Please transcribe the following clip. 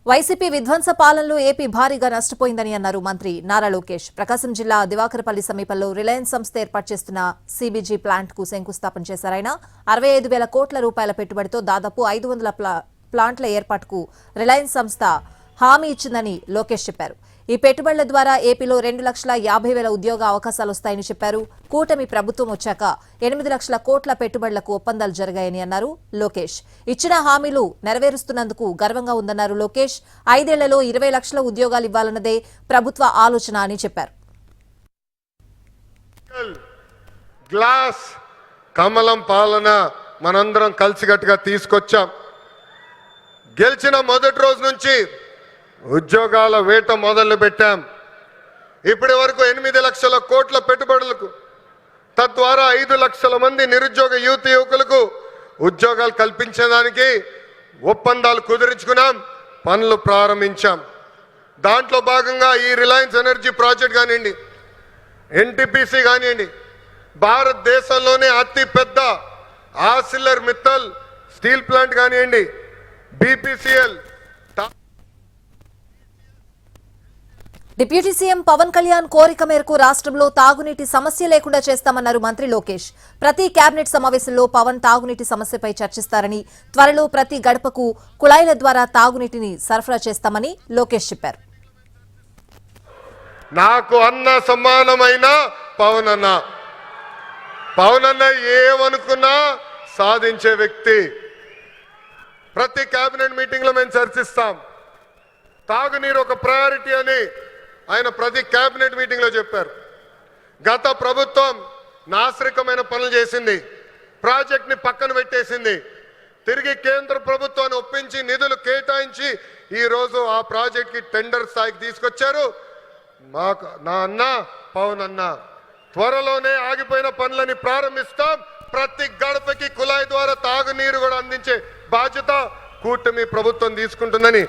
YCP విధ్వంస పాలనలో AP భారీగా నష్టపోయిందని అన్నారు మంత్రి నారా లోకేష్. ప్రకాశం జిల్లా దివాకరపల్లి సమీపంలో రిలయన్స్ సంస్థ ఏర్పాటు చేస్తున్న సీబీజీ ప్లాంట్ కు శంకుస్థాపన చేశారాయన. 65,000 కోట్ల రూపాయల పెట్టుబడితో దాదాపు 500 ప్లాంట్ల ఏర్పాటుకు రిలయన్స్ సంస్థ హామీ ఇచ్చిందని లోకేష్ చెప్పారు. ఈ పెట్టుబడుల ద్వారా ఏపీలో 2,50,000 ఉద్యోగ అవకాశాలు వస్తాయని చెప్పారు. కూటమి ప్రభుత్వం వచ్చాక 8 లక్షల కోట్ల పెట్టుబడులకు ఒప్పందాలు జరిగాయని అన్నారు లోకేష్. ఇచ్చిన హామీలు నెరవేరుస్తున్నందుకు గర్వంగా ఉందన్నారు లోకేష్. 5 ఏళ్లలో 20 లక్షల ఉద్యోగాలు ఇవ్వాలన్నదే ప్రభుత్వ ఆలోచన అని చెప్పారు. గ్లాస్ కమలం పాలన మనందరం కలిసికట్టుగా తీసుకొచ్చాం. గెలిచిన మొదటి రోజు నుంచి ఉద్యోగాల వేట మొదలు పెట్టాం. ఇప్పటి వరకు 8 లక్షల కోట్ల పెట్టుబడులకు, తద్వారా 5 లక్షల మంది నిరుద్యోగ యువకులకు ఉద్యోగాలు కల్పించడానికి ఒప్పందాలు కుదుర్చుకున్నాం, పనులు ప్రారంభించాం. దాంట్లో భాగంగా ఈ రిలయన్స్ ఎనర్జీ ప్రాజెక్ట్ కానివ్వండి, ఎన్టీపీసీ కానివ్వండి, భారతదేశంలోనే అతి పెద్ద ఆర్సిలర్ మిత్తల్ స్టీల్ ప్లాంట్ కానివ్వండి, BPCL. Deputy CM Pawan Kalyan కోరిక మేరకు రాష్ట్రంలో తాగునీటి సమస్య లేకుండా చేస్తామన్నారు మంత్రి లోకేష్. ప్రతి కేబినెట్ సమావేశంలో పవన్ తాగునీటి సమస్యపై చర్చిస్తారని, త్వరలో ప్రతి గడపకు కుళాయిల ద్వారా తాగునీటిని సరఫరా చేస్తామని లోకేష్ చెప్పారు. నాకు అన్న సమానమైన పవన్ అన్న ఏమనుకున్నా సాధించే వ్యక్తి. ప్రతి కేబినెట్ మీటింగ్ లో మేము చర్చిస్తాం. తాగునీరు ఒక ప్రయారిటీ అని ఆయన ప్రతి కేబినెట్ మీటింగ్ లో చెప్పారు. గత ప్రభుత్వం నాశరికమైన పనులు చేసింది, ప్రాజెక్ట్ ని పక్కన పెట్టేసింది. తిరిగి కేంద్ర ప్రభుత్వాన్ని ఒప్పించి నిధులు కేటాయించి ఈ రోజు ఆ ప్రాజెక్ట్ కి టెండర్ స్థాయికి తీసుకొచ్చారు. నా అన్న పవన్ అన్న త్వరలోనే ఆగిపోయిన పనులని ప్రారంభిస్తాం. ప్రతి గడపకి కుళాయి ద్వారా తాగునీరు కూడా అందించే బాధ్యత కూటమి ప్రభుత్వం తీసుకుంటుందని